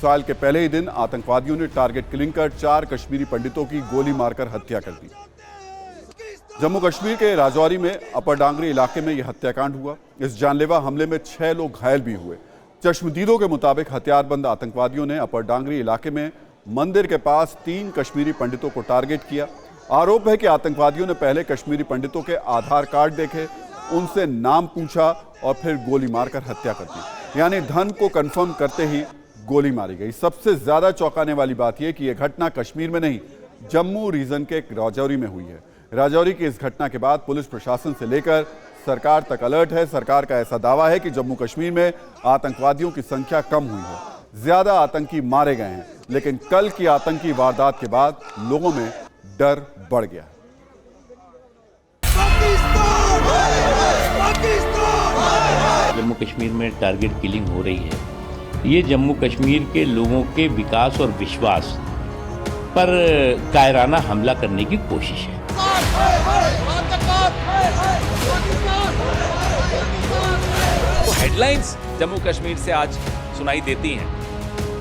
साल के पहले ही दिन आतंकवादियों ने टारगेट किलिंग कर 4 कश्मीरी पंडितों की गोली मारकर हत्या कर दी। जम्मू कश्मीर के राजौरी में अपर डांगरी इलाके में यह हत्याकांड हुआ। इस जानलेवा हमले में 6 लोग घायल भी हुए। चश्मदीदों के मुताबिक हथियारबंद आतंकवादियों ने अपर डांगरी इलाके में मंदिर के पास 3 कश्मीरी पंडितों को टारगेट किया। आरोप है कि आतंकवादियों ने पहले कश्मीरी पंडितों के आधार कार्ड देखे, उनसे नाम पूछा और फिर गोली मारकर हत्या कर दी। यानी धन को कंफर्म करते ही गोली मारी गई। सबसे ज्यादा चौंकाने वाली बात यह कि यह घटना कश्मीर में नहीं, जम्मू रीजन के राजौरी में हुई है। राजौरी की इस घटना के बाद पुलिस प्रशासन से लेकर सरकार तक अलर्ट है। सरकार का ऐसा दावा है कि जम्मू कश्मीर में आतंकवादियों की संख्या कम हुई है, ज्यादा आतंकी मारे गए हैं, लेकिन कल की आतंकी वारदात के बाद लोगों में डर बढ़ गया। जम्मू कश्मीर में टारगेट किलिंग हो रही है। ये जम्मू कश्मीर के लोगों के विकास और विश्वास पर कायराना हमला करने की कोशिश है। तो हेडलाइंस जम्मू कश्मीर से आज सुनाई देती हैं,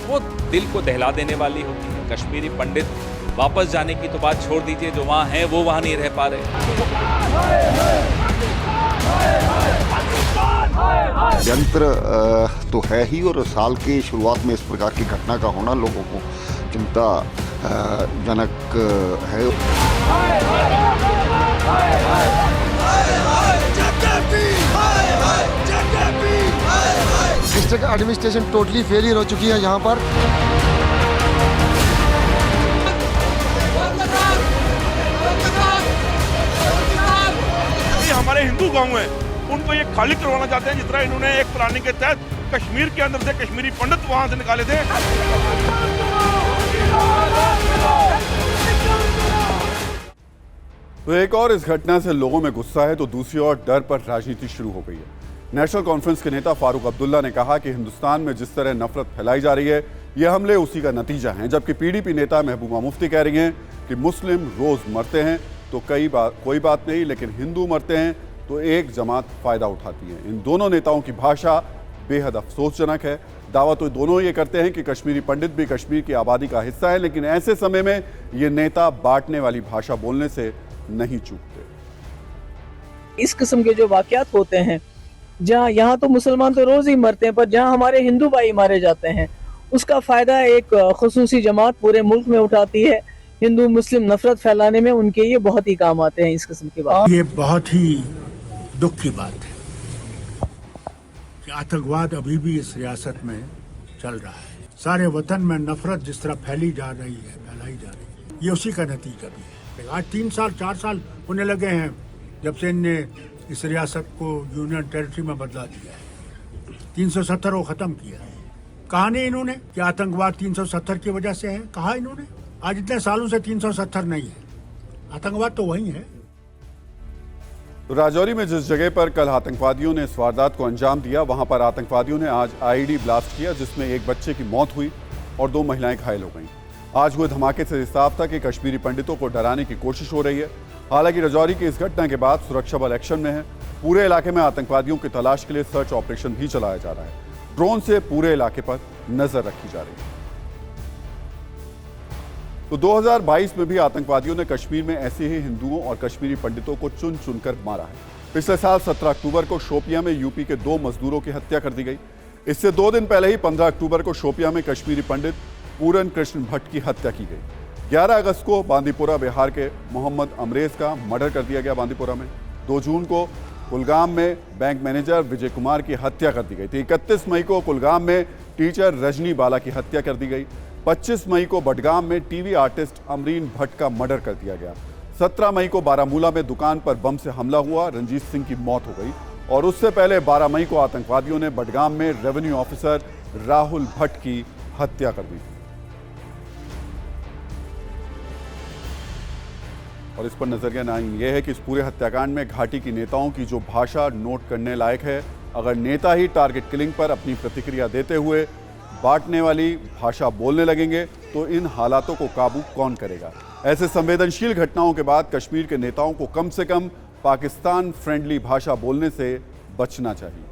वो दिल को दहला देने वाली होती है। कश्मीरी पंडित वापस जाने की तो बात छोड़ दीजिए, जो वहाँ हैं वो वहाँ नहीं रह पा रहे। यंत्र तो है ही, और साल की शुरुआत में इस प्रकार की घटना का होना लोगों को चिंता जनक है। डिस्ट्रिक्ट एडमिनिस्ट्रेशन टोटली फेलियर हो चुकी है यहाँ पर। हमारे हिंदू गांव हैं, उनको ये खाली करवाना चाहते हैं, जिस तरह इन्होंने एक प्लानिंग के तहत कश्मीर के अंदर से कश्मीरी पंडित वहां से निकाले थे। तो एक और इस घटना से लोगों में गुस्सा है, तो दूसरी ओर डर पर राजनीति शुरू हो गई है। नेशनल कॉन्फ्रेंस के नेता फारूक अब्दुल्ला ने कहा कि हिंदुस्तान में जिस तरह नफरत फैलाई जा रही है, ये हमले उसी का नतीजा हैं। जबकि पीडीपी नेता महबूबा मुफ्ती कह रही हैं कि मुस्लिम रोज मरते हैं तो कोई बात नहीं, लेकिन हिंदू मरते हैं तो एक जमात फायदा उठाती है। इन दोनों नेताओं की भाषा बेहद अफसोसजनक है। दावा तो दोनों ये करते हैं कि कश्मीरी पंडित भी कश्मीर की आबादी का हिस्सा है, लेकिन ऐसे समय में ये नेता बांटने वाली भाषा बोलने से नहीं चूकते। इस किस्म के जो वाकयात होते हैं, जहाँ यहाँ तो मुसलमान तो रोज ही मरते हैं, पर जहाँ हमारे हिंदू भाई मारे जाते हैं, उसका फायदा एक खुसूसी जमात पूरे मुल्क में उठाती है। हिंदू मुस्लिम नफरत फैलाने में उनके ये बहुत ही काम आते हैं। इस किस्म की बात, ये बहुत ही दुख की बात है कि आतंकवाद अभी भी इस रियासत में चल रहा है। सारे वतन में नफरत जिस तरह फैलाई जा रही है, ये उसी का नतीजा भी है। आज 3 साल 4 साल होने लगे हैं जब से इनने इस रियासत को यूनियन टेरिटरी में बदला दिया है। 370 को खत्म किया है। कहा नहीं इन्होंने कि आतंकवाद 370 की वजह से है? कहा इन्होंने? आज इतने सालों से 370 नहीं है, आतंकवाद तो वही है। राजौरी में जिस जगह पर कल आतंकवादियों ने इस वारदात को अंजाम दिया, वहां पर आतंकवादियों ने आज आईईडी ब्लास्ट किया, जिसमें एक बच्चे की मौत हुई और 2 महिलाएं घायल हो गईं। आज हुए धमाके से साफ था कि कश्मीरी पंडितों को डराने की कोशिश हो रही है। हालांकि राजौरी की इस घटना के बाद सुरक्षा बल एक्शन में है। पूरे इलाके में आतंकवादियों की तलाश के लिए सर्च ऑपरेशन भी चलाया जा रहा है। ड्रोन से पूरे इलाके पर नजर रखी जा रही है। तो 2022 में भी आतंकवादियों ने कश्मीर में ऐसे ही हिंदुओं और कश्मीरी पंडितों को चुन चुनकर मारा है। पिछले साल 17 अक्टूबर को शोपियां में यूपी के 2 मजदूरों की हत्या कर दी गई। इससे 2 दिन पहले ही 15 अक्टूबर को शोपियां में कश्मीरी पंडित पूरन कृष्ण भट्ट की हत्या की गई। 11 अगस्त को बांदीपुरा बिहार के मोहम्मद अमरेज का मर्डर कर दिया गया बांदीपुरा में। 2 जून को कुलगाम में बैंक मैनेजर विजय कुमार की हत्या कर दी गई थी। 31 मई को कुलगाम में टीचर रजनी बाला की हत्या कर दी गई। 25 मई को बडगाम में टीवी आर्टिस्ट अमरीन भट्ट का मर्डर कर दिया गया। 17 मई को बारामूला में दुकान पर बम से हमला हुआ, रंजीत सिंह की मौत हो गई। और उससे पहले 12 मई को आतंकवादियों ने बडगाम में रेवेन्यू ऑफिसर राहुल भट्ट की हत्या कर दी। और इस पर नजरिया यह है कि इस पूरे हत्याकांड में घाटी की नेताओं की जो भाषा नोट करने लायक है। अगर नेता ही टारगेट किलिंग पर अपनी प्रतिक्रिया देते हुए बांटने वाली भाषा बोलने लगेंगे तो इन हालातों को काबू कौन करेगा। ऐसे संवेदनशील घटनाओं के बाद कश्मीर के नेताओं को कम से कम पाकिस्तान फ्रेंडली भाषा बोलने से बचना चाहिए।